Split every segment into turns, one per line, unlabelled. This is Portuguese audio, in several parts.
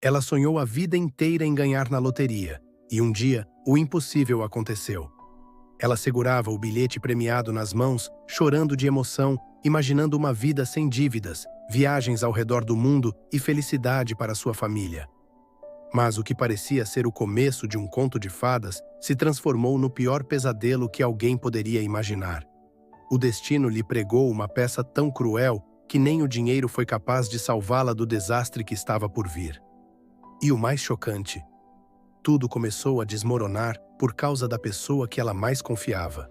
Ela sonhou a vida inteira em ganhar na loteria, e um dia, o impossível aconteceu. Ela segurava o bilhete premiado nas mãos, chorando de emoção, imaginando uma vida sem dívidas, viagens ao redor do mundo e felicidade para sua família. Mas o que parecia ser o começo de um conto de fadas se transformou no pior pesadelo que alguém poderia imaginar. O destino lhe pregou uma peça tão cruel que nem o dinheiro foi capaz de salvá-la do desastre que estava por vir. E o mais chocante, tudo começou a desmoronar por causa da pessoa que ela mais confiava.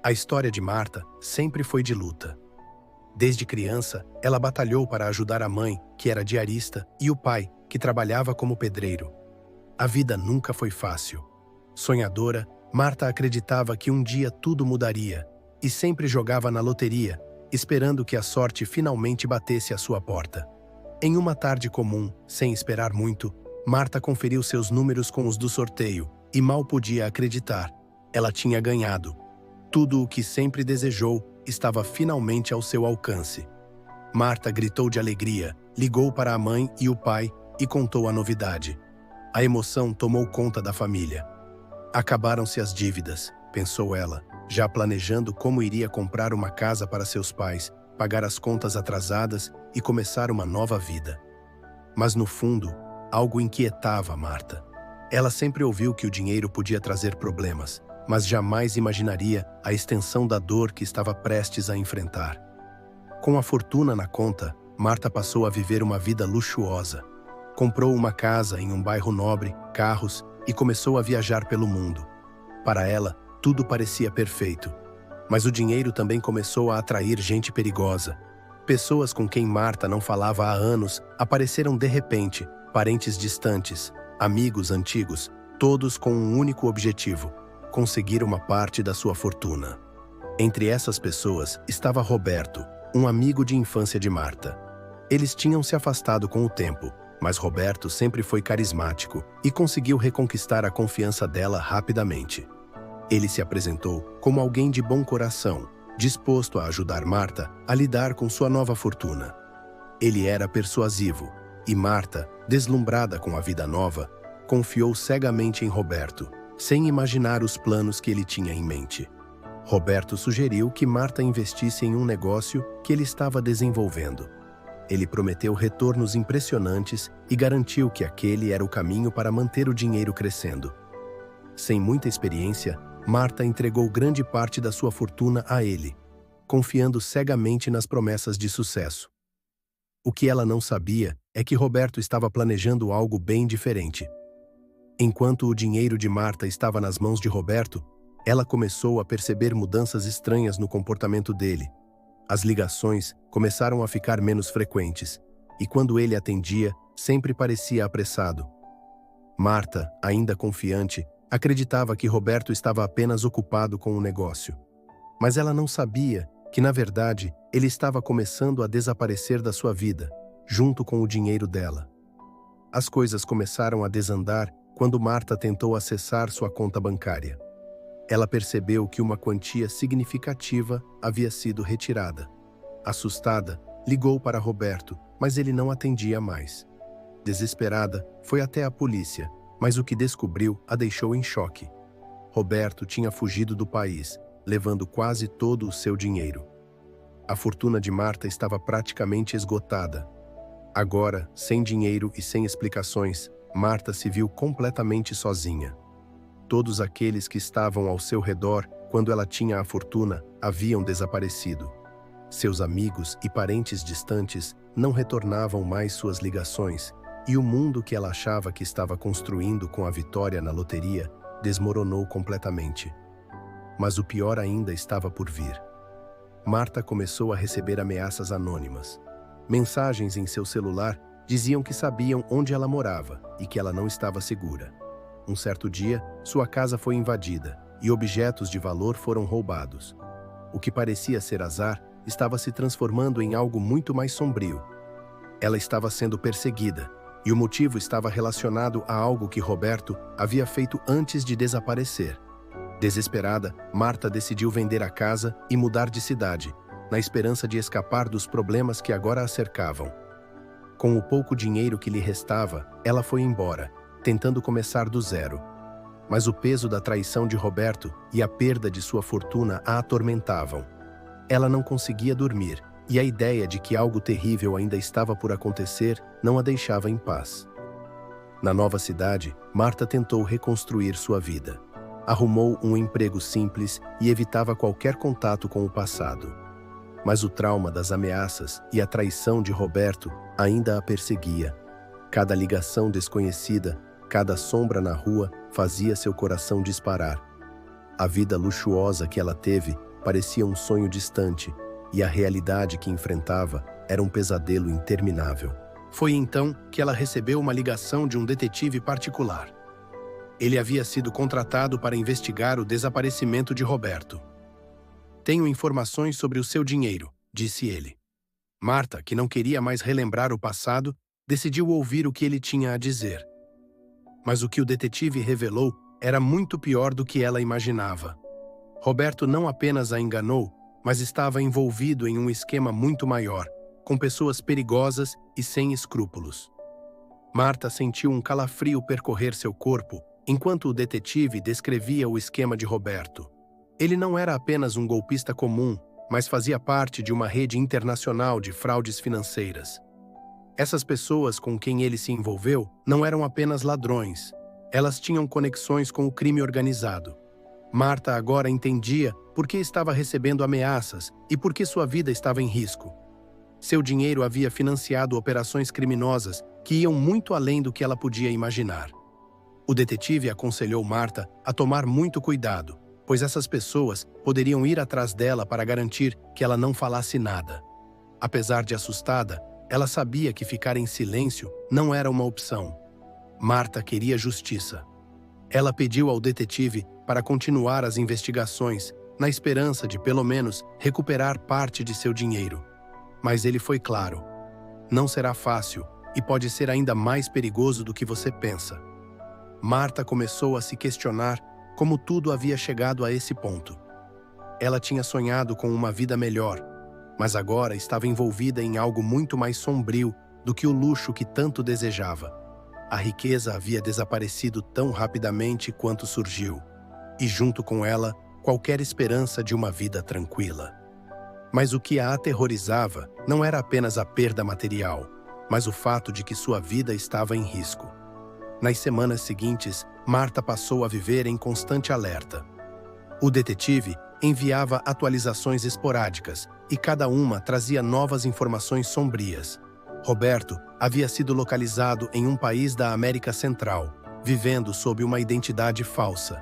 A história de Marta sempre foi de luta. Desde criança, ela batalhou para ajudar a mãe, que era diarista, e o pai, que trabalhava como pedreiro. A vida nunca foi fácil. Sonhadora, Marta acreditava que um dia tudo mudaria, e sempre jogava na loteria, esperando que a sorte finalmente batesse à sua porta. Em uma tarde comum, sem esperar muito, Marta conferiu seus números com os do sorteio e mal podia acreditar. Ela tinha ganhado. Tudo o que sempre desejou estava finalmente ao seu alcance. Marta gritou de alegria, ligou para a mãe e o pai e contou a novidade. A emoção tomou conta da família. Acabaram-se as dívidas, pensou ela, já planejando como iria comprar uma casa para seus pais, pagar as contas atrasadas e começar uma nova vida. Mas no fundo, algo inquietava Marta. Ela sempre ouviu que o dinheiro podia trazer problemas, mas jamais imaginaria a extensão da dor que estava prestes a enfrentar. Com a fortuna na conta, Marta passou a viver uma vida luxuosa. Comprou uma casa em um bairro nobre, carros e começou a viajar pelo mundo. Para ela, tudo parecia perfeito. Mas o dinheiro também começou a atrair gente perigosa. Pessoas com quem Marta não falava há anos apareceram de repente, parentes distantes, amigos antigos, todos com um único objetivo: conseguir uma parte da sua fortuna. Entre essas pessoas estava Roberto, um amigo de infância de Marta. Eles tinham se afastado com o tempo, mas Roberto sempre foi carismático e conseguiu reconquistar a confiança dela rapidamente. Ele se apresentou como alguém de bom coração, disposto a ajudar Marta a lidar com sua nova fortuna. Ele era persuasivo, e Marta, deslumbrada com a vida nova, confiou cegamente em Roberto, sem imaginar os planos que ele tinha em mente. Roberto sugeriu que Marta investisse em um negócio que ele estava desenvolvendo. Ele prometeu retornos impressionantes e garantiu que aquele era o caminho para manter o dinheiro crescendo. Sem muita experiência, Marta entregou grande parte da sua fortuna a ele, confiando cegamente nas promessas de sucesso. O que ela não sabia é que Roberto estava planejando algo bem diferente. Enquanto o dinheiro de Marta estava nas mãos de Roberto, ela começou a perceber mudanças estranhas no comportamento dele. As ligações começaram a ficar menos frequentes, e quando ele atendia, sempre parecia apressado. Marta, ainda confiante, acreditava que Roberto estava apenas ocupado com o negócio. Mas ela não sabia que, na verdade, ele estava começando a desaparecer da sua vida, junto com o dinheiro dela. As coisas começaram a desandar quando Marta tentou acessar sua conta bancária. Ela percebeu que uma quantia significativa havia sido retirada. Assustada, ligou para Roberto, mas ele não atendia mais. Desesperada, foi até a polícia, mas o que descobriu a deixou em choque. Roberto tinha fugido do país, levando quase todo o seu dinheiro. A fortuna de Marta estava praticamente esgotada. Agora, sem dinheiro e sem explicações, Marta se viu completamente sozinha. Todos aqueles que estavam ao seu redor quando ela tinha a fortuna haviam desaparecido. Seus amigos e parentes distantes não retornavam mais suas ligações, e o mundo que ela achava que estava construindo com a vitória na loteria desmoronou completamente. Mas o pior ainda estava por vir. Marta começou a receber ameaças anônimas. Mensagens em seu celular diziam que sabiam onde ela morava e que ela não estava segura. Um certo dia, sua casa foi invadida e objetos de valor foram roubados. O que parecia ser azar estava se transformando em algo muito mais sombrio. Ela estava sendo perseguida, e o motivo estava relacionado a algo que Roberto havia feito antes de desaparecer. Desesperada, Marta decidiu vender a casa e mudar de cidade, na esperança de escapar dos problemas que agora a cercavam. Com o pouco dinheiro que lhe restava, ela foi embora, tentando começar do zero. Mas o peso da traição de Roberto e a perda de sua fortuna a atormentavam. Ela não conseguia dormir, e a ideia de que algo terrível ainda estava por acontecer não a deixava em paz. Na nova cidade, Marta tentou reconstruir sua vida. Arrumou um emprego simples e evitava qualquer contato com o passado. Mas o trauma das ameaças e a traição de Roberto ainda a perseguia. Cada ligação desconhecida, cada sombra na rua fazia seu coração disparar. A vida luxuosa que ela teve parecia um sonho distante, e a realidade que enfrentava era um pesadelo interminável. Foi então que ela recebeu uma ligação de um detetive particular. Ele havia sido contratado para investigar o desaparecimento de Roberto. "Tenho informações sobre o seu dinheiro", disse ele. Marta, que não queria mais relembrar o passado, decidiu ouvir o que ele tinha a dizer. Mas o que o detetive revelou era muito pior do que ela imaginava. Roberto não apenas a enganou, mas estava envolvido em um esquema muito maior, com pessoas perigosas e sem escrúpulos. Marta sentiu um calafrio percorrer seu corpo enquanto o detetive descrevia o esquema de Roberto. Ele não era apenas um golpista comum, mas fazia parte de uma rede internacional de fraudes financeiras. Essas pessoas com quem ele se envolveu não eram apenas ladrões, elas tinham conexões com o crime organizado. Marta agora entendia por que estava recebendo ameaças e por que sua vida estava em risco. Seu dinheiro havia financiado operações criminosas que iam muito além do que ela podia imaginar. O detetive aconselhou Marta a tomar muito cuidado, pois essas pessoas poderiam ir atrás dela para garantir que ela não falasse nada. Apesar de assustada, ela sabia que ficar em silêncio não era uma opção. Marta queria justiça. Ela pediu ao detetive para continuar as investigações, na esperança de, pelo menos, recuperar parte de seu dinheiro. Mas ele foi claro: não será fácil e pode ser ainda mais perigoso do que você pensa. Marta começou a se questionar como tudo havia chegado a esse ponto. Ela tinha sonhado com uma vida melhor, mas agora estava envolvida em algo muito mais sombrio do que o luxo que tanto desejava. A riqueza havia desaparecido tão rapidamente quanto surgiu, e junto com ela, qualquer esperança de uma vida tranquila. Mas o que a aterrorizava não era apenas a perda material, mas o fato de que sua vida estava em risco. Nas semanas seguintes, Marta passou a viver em constante alerta. O detetive enviava atualizações esporádicas e cada uma trazia novas informações sombrias. Roberto havia sido localizado em um país da América Central, vivendo sob uma identidade falsa.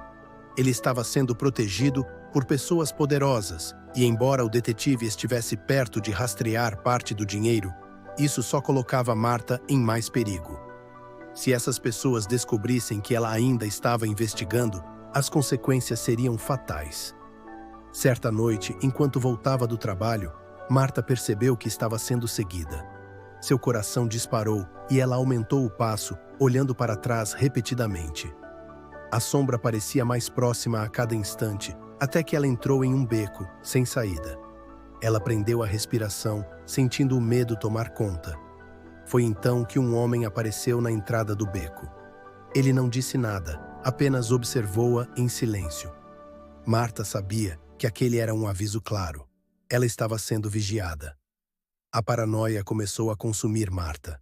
Ele estava sendo protegido por pessoas poderosas e, embora o detetive estivesse perto de rastrear parte do dinheiro, isso só colocava Marta em mais perigo. Se essas pessoas descobrissem que ela ainda estava investigando, as consequências seriam fatais. Certa noite, enquanto voltava do trabalho, Marta percebeu que estava sendo seguida. Seu coração disparou e ela aumentou o passo, olhando para trás repetidamente. A sombra parecia mais próxima a cada instante, até que ela entrou em um beco, sem saída. Ela prendeu a respiração, sentindo o medo tomar conta. Foi então que um homem apareceu na entrada do beco. Ele não disse nada, apenas observou-a em silêncio. Marta sabia que aquele era um aviso claro. Ela estava sendo vigiada. A paranoia começou a consumir Marta.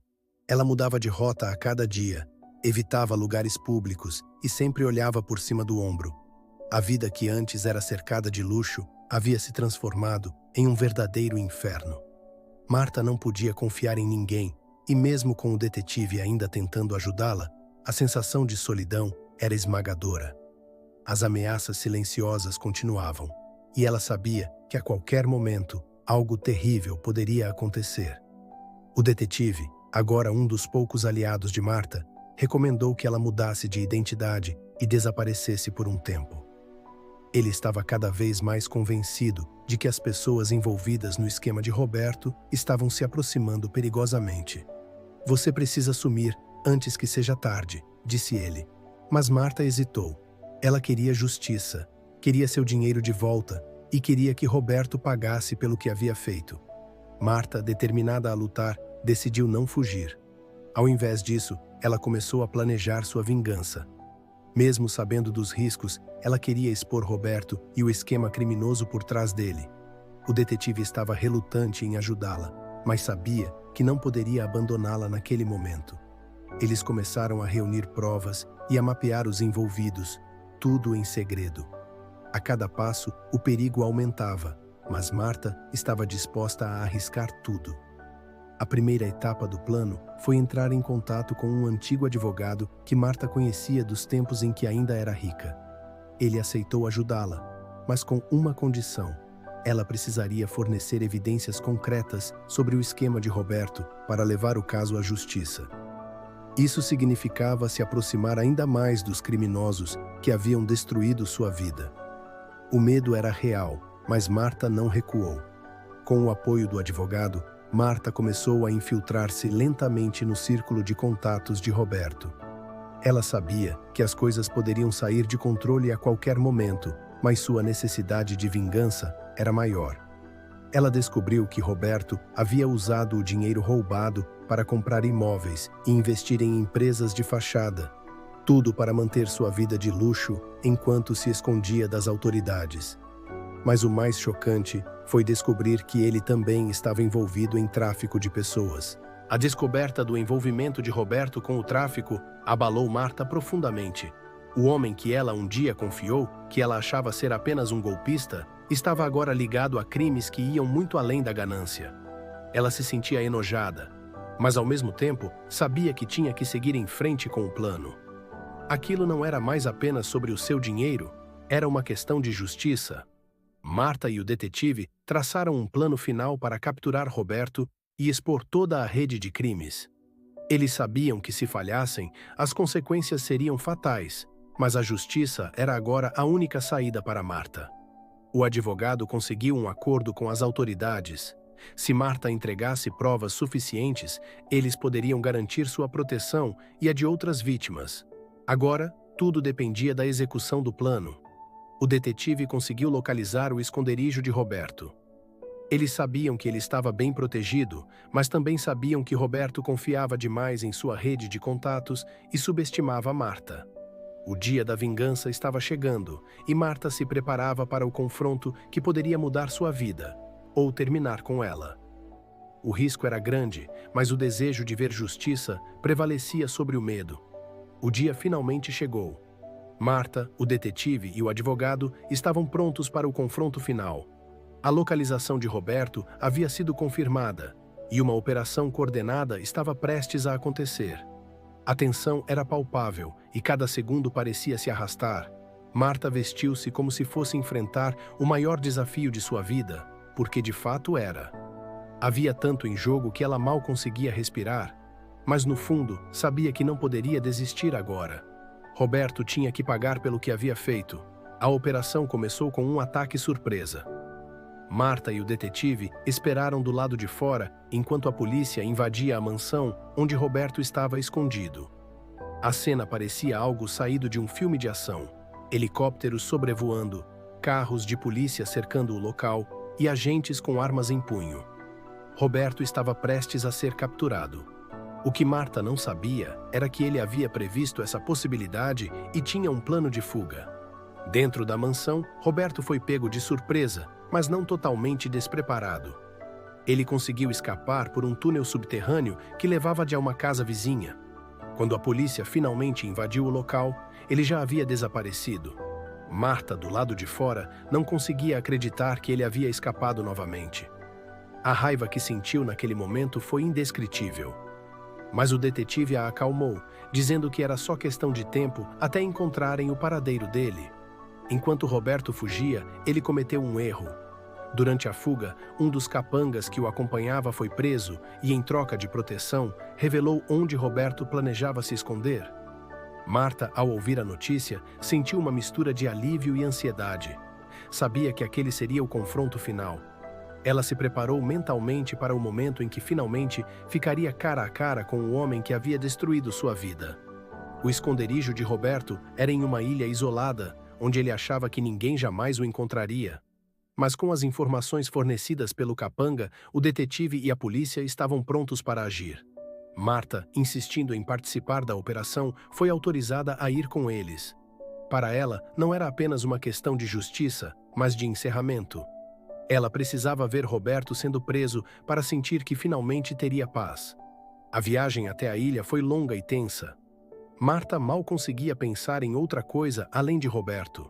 Ela mudava de rota a cada dia, evitava lugares públicos e sempre olhava por cima do ombro. A vida que antes era cercada de luxo havia se transformado em um verdadeiro inferno. Marta não podia confiar em ninguém, e mesmo com o detetive ainda tentando ajudá-la, a sensação de solidão era esmagadora. As ameaças silenciosas continuavam, e ela sabia que a qualquer momento algo terrível poderia acontecer. O detetive, agora um dos poucos aliados de Marta, recomendou que ela mudasse de identidade e desaparecesse por um tempo. Ele estava cada vez mais convencido de que as pessoas envolvidas no esquema de Roberto estavam se aproximando perigosamente. "Você precisa sumir antes que seja tarde", disse ele. Mas Marta hesitou. Ela queria justiça, queria seu dinheiro de volta e queria que Roberto pagasse pelo que havia feito. Marta, determinada a lutar, decidiu não fugir. Ao invés disso, ela começou a planejar sua vingança. Mesmo sabendo dos riscos, ela queria expor Roberto e o esquema criminoso por trás dele. O detetive estava relutante em ajudá-la, mas sabia que não poderia abandoná-la naquele momento. Eles começaram a reunir provas e a mapear os envolvidos, tudo em segredo. A cada passo, o perigo aumentava, mas Marta estava disposta a arriscar tudo. A primeira etapa do plano foi entrar em contato com um antigo advogado que Marta conhecia dos tempos em que ainda era rica. Ele aceitou ajudá-la, mas com uma condição: ela precisaria fornecer evidências concretas sobre o esquema de Roberto para levar o caso à justiça. Isso significava se aproximar ainda mais dos criminosos que haviam destruído sua vida. O medo era real, mas Marta não recuou. Com o apoio do advogado, Marta começou a infiltrar-se lentamente no círculo de contatos de Roberto. Ela sabia que as coisas poderiam sair de controle a qualquer momento, mas sua necessidade de vingança era maior. Ela descobriu que Roberto havia usado o dinheiro roubado para comprar imóveis e investir em empresas de fachada, tudo para manter sua vida de luxo enquanto se escondia das autoridades. Mas o mais chocante foi descobrir que ele também estava envolvido em tráfico de pessoas. A descoberta do envolvimento de Roberto com o tráfico abalou Marta profundamente. O homem que ela um dia confiou, que ela achava ser apenas um golpista, estava agora ligado a crimes que iam muito além da ganância. Ela se sentia enojada, mas ao mesmo tempo sabia que tinha que seguir em frente com o plano. Aquilo não era mais apenas sobre o seu dinheiro, era uma questão de justiça. Marta e o detetive traçaram um plano final para capturar Roberto e expor toda a rede de crimes. Eles sabiam que, se falhassem, as consequências seriam fatais, mas a justiça era agora a única saída para Marta. O advogado conseguiu um acordo com as autoridades. Se Marta entregasse provas suficientes, eles poderiam garantir sua proteção e a de outras vítimas. Agora, tudo dependia da execução do plano. O detetive conseguiu localizar o esconderijo de Roberto. Eles sabiam que ele estava bem protegido, mas também sabiam que Roberto confiava demais em sua rede de contatos e subestimava Marta. O dia da vingança estava chegando e Marta se preparava para o confronto que poderia mudar sua vida, ou terminar com ela. O risco era grande, mas o desejo de ver justiça prevalecia sobre o medo. O dia finalmente chegou. Marta, o detetive e o advogado estavam prontos para o confronto final. A localização de Roberto havia sido confirmada e uma operação coordenada estava prestes a acontecer. A tensão era palpável e cada segundo parecia se arrastar. Marta vestiu-se como se fosse enfrentar o maior desafio de sua vida, porque de fato era. Havia tanto em jogo que ela mal conseguia respirar, mas no fundo sabia que não poderia desistir agora. Roberto tinha que pagar pelo que havia feito. A operação começou com um ataque surpresa. Marta e o detetive esperaram do lado de fora enquanto a polícia invadia a mansão onde Roberto estava escondido. A cena parecia algo saído de um filme de ação. Helicópteros sobrevoando, carros de polícia cercando o local e agentes com armas em punho. Roberto estava prestes a ser capturado. O que Marta não sabia era que ele havia previsto essa possibilidade e tinha um plano de fuga. Dentro da mansão, Roberto foi pego de surpresa, mas não totalmente despreparado. Ele conseguiu escapar por um túnel subterrâneo que levava a uma casa vizinha. Quando a polícia finalmente invadiu o local, ele já havia desaparecido. Marta, do lado de fora, não conseguia acreditar que ele havia escapado novamente. A raiva que sentiu naquele momento foi indescritível. Mas o detetive a acalmou, dizendo que era só questão de tempo até encontrarem o paradeiro dele. Enquanto Roberto fugia, ele cometeu um erro. Durante a fuga, um dos capangas que o acompanhava foi preso e, em troca de proteção, revelou onde Roberto planejava se esconder. Marta, ao ouvir a notícia, sentiu uma mistura de alívio e ansiedade. Sabia que aquele seria o confronto final. Ela se preparou mentalmente para o momento em que finalmente ficaria cara a cara com o homem que havia destruído sua vida. O esconderijo de Roberto era em uma ilha isolada, onde ele achava que ninguém jamais o encontraria. Mas com as informações fornecidas pelo capanga, o detetive e a polícia estavam prontos para agir. Marta, insistindo em participar da operação, foi autorizada a ir com eles. Para ela, não era apenas uma questão de justiça, mas de encerramento. Ela precisava ver Roberto sendo preso para sentir que finalmente teria paz. A viagem até a ilha foi longa e tensa. Marta mal conseguia pensar em outra coisa além de Roberto.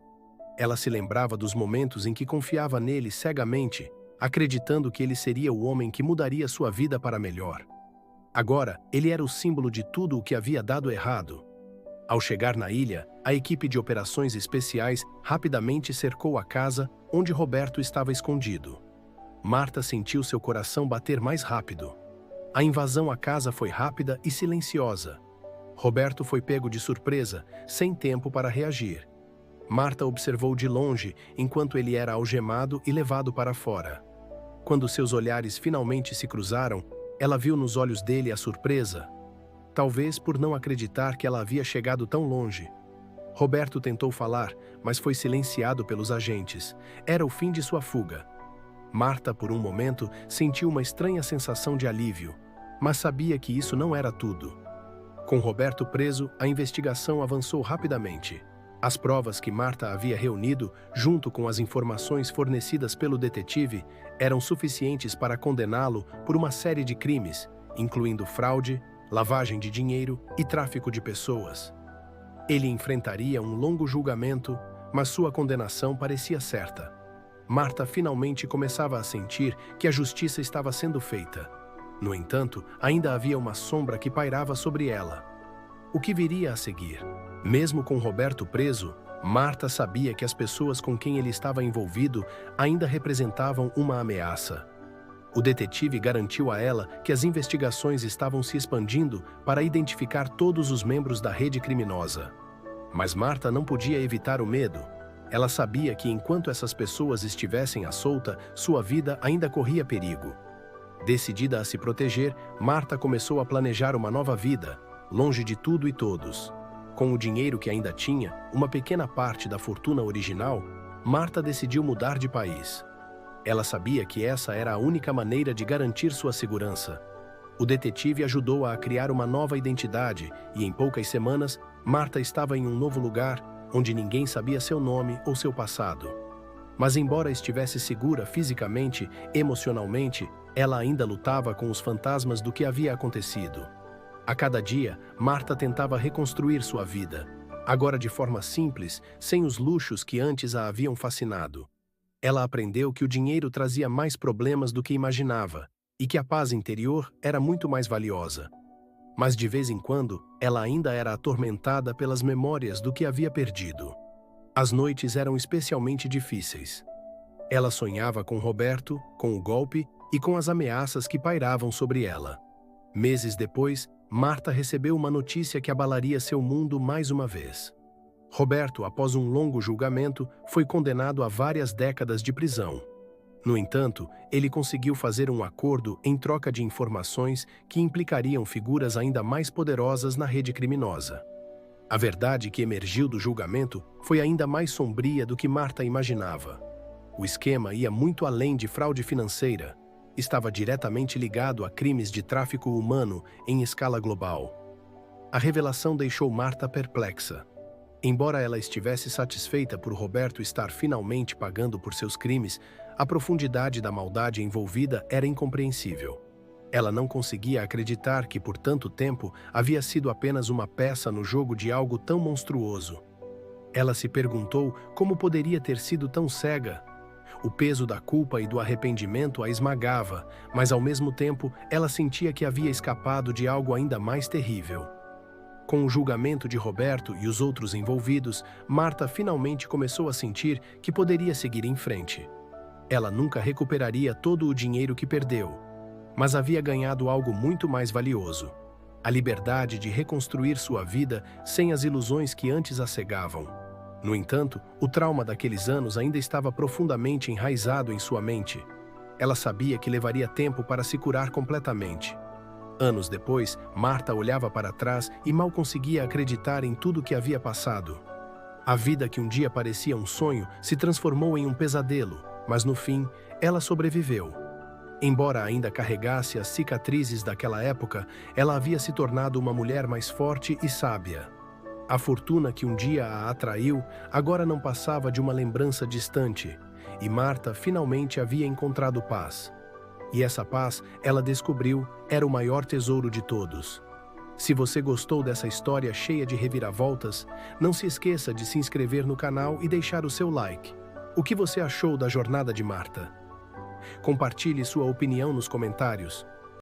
Ela se lembrava dos momentos em que confiava nele cegamente, acreditando que ele seria o homem que mudaria sua vida para melhor. Agora, ele era o símbolo de tudo o que havia dado errado. Ao chegar na ilha, a equipe de operações especiais rapidamente cercou a casa onde Roberto estava escondido. Marta sentiu seu coração bater mais rápido. A invasão à casa foi rápida e silenciosa. Roberto foi pego de surpresa, sem tempo para reagir. Marta observou de longe enquanto ele era algemado e levado para fora. Quando seus olhares finalmente se cruzaram, ela viu nos olhos dele a surpresa. Talvez por não acreditar que ela havia chegado tão longe. Roberto tentou falar, mas foi silenciado pelos agentes. Era o fim de sua fuga. Marta, por um momento, sentiu uma estranha sensação de alívio, mas sabia que isso não era tudo. Com Roberto preso, a investigação avançou rapidamente. As provas que Marta havia reunido, junto com as informações fornecidas pelo detetive, eram suficientes para condená-lo por uma série de crimes, incluindo fraude, lavagem de dinheiro e tráfico de pessoas. Ele enfrentaria um longo julgamento, mas sua condenação parecia certa. Marta finalmente começava a sentir que a justiça estava sendo feita. No entanto, ainda havia uma sombra que pairava sobre ela. O que viria a seguir? Mesmo com Roberto preso, Marta sabia que as pessoas com quem ele estava envolvido ainda representavam uma ameaça. O detetive garantiu a ela que as investigações estavam se expandindo para identificar todos os membros da rede criminosa. Mas Marta não podia evitar o medo. Ela sabia que enquanto essas pessoas estivessem à solta, sua vida ainda corria perigo. Decidida a se proteger, Marta começou a planejar uma nova vida, longe de tudo e todos. Com o dinheiro que ainda tinha, uma pequena parte da fortuna original, Marta decidiu mudar de país. Ela sabia que essa era a única maneira de garantir sua segurança. O detetive ajudou-a a criar uma nova identidade e, em poucas semanas, Marta estava em um novo lugar, onde ninguém sabia seu nome ou seu passado. Mas embora estivesse segura fisicamente, emocionalmente, ela ainda lutava com os fantasmas do que havia acontecido. A cada dia, Marta tentava reconstruir sua vida, agora de forma simples, sem os luxos que antes a haviam fascinado. Ela aprendeu que o dinheiro trazia mais problemas do que imaginava e que a paz interior era muito mais valiosa. Mas de vez em quando, ela ainda era atormentada pelas memórias do que havia perdido. As noites eram especialmente difíceis. Ela sonhava com Roberto, com o golpe e com as ameaças que pairavam sobre ela. Meses depois, Marta recebeu uma notícia que abalaria seu mundo mais uma vez. Roberto, após um longo julgamento, foi condenado a várias décadas de prisão. No entanto, ele conseguiu fazer um acordo em troca de informações que implicariam figuras ainda mais poderosas na rede criminosa. A verdade que emergiu do julgamento foi ainda mais sombria do que Marta imaginava. O esquema ia muito além de fraude financeira. Estava diretamente ligado a crimes de tráfico humano em escala global. A revelação deixou Marta perplexa. Embora ela estivesse satisfeita por Roberto estar finalmente pagando por seus crimes, a profundidade da maldade envolvida era incompreensível. Ela não conseguia acreditar que por tanto tempo havia sido apenas uma peça no jogo de algo tão monstruoso. Ela se perguntou como poderia ter sido tão cega. O peso da culpa e do arrependimento a esmagava, mas ao mesmo tempo ela sentia que havia escapado de algo ainda mais terrível. Com o julgamento de Roberto e os outros envolvidos, Marta finalmente começou a sentir que poderia seguir em frente. Ela nunca recuperaria todo o dinheiro que perdeu, mas havia ganhado algo muito mais valioso: a liberdade de reconstruir sua vida sem as ilusões que antes a cegavam. No entanto, o trauma daqueles anos ainda estava profundamente enraizado em sua mente. Ela sabia que levaria tempo para se curar completamente. Anos depois, Marta olhava para trás e mal conseguia acreditar em tudo que havia passado. A vida que um dia parecia um sonho se transformou em um pesadelo, mas no fim, ela sobreviveu. Embora ainda carregasse as cicatrizes daquela época, ela havia se tornado uma mulher mais forte e sábia. A fortuna que um dia a atraiu agora não passava de uma lembrança distante, e Marta finalmente havia encontrado paz. E essa paz, ela descobriu, era o maior tesouro de todos. Se você gostou dessa história cheia de reviravoltas, não se esqueça de se inscrever no canal e deixar o seu like. O que você achou da jornada de Marta? Compartilhe sua opinião nos comentários.